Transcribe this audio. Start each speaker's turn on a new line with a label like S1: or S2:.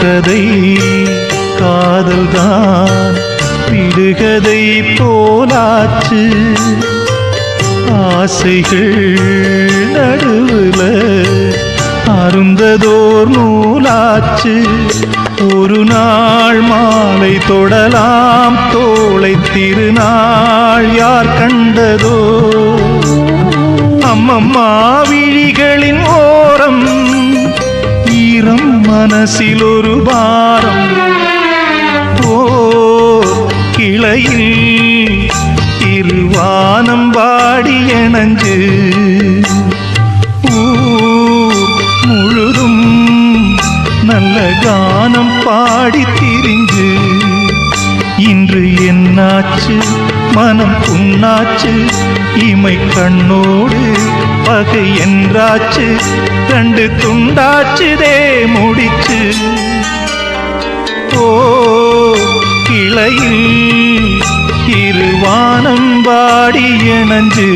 S1: கதை காதல்தான் விடுகதை போலாச்சு. ஆசைகள் நடுவுல அருந்ததோர் நூலாச்சு. ஒரு நாள் மாலை தொடலாம் தோளை திருநாள் யார் கண்டதோ. அம்மம்மா விழிகளின் ஓரம் ஈரம் மனசில் ஒரு பாரம். ஓ கிளையில் இருவானம் வாடிய நஞ்சு. ஊர் முழுதும் நல்ல கானம் பாடி திரிஞ்சு. இன்று என்னாச்சு மனம் புண்ணாச்சு. இமை கண்ணோடு பகை என்றாச்சு. கண்டு துண்டாச்சுதே முடிச்சு. ஓ கிளையில் இருவானம் வாடிய நஞ்சு.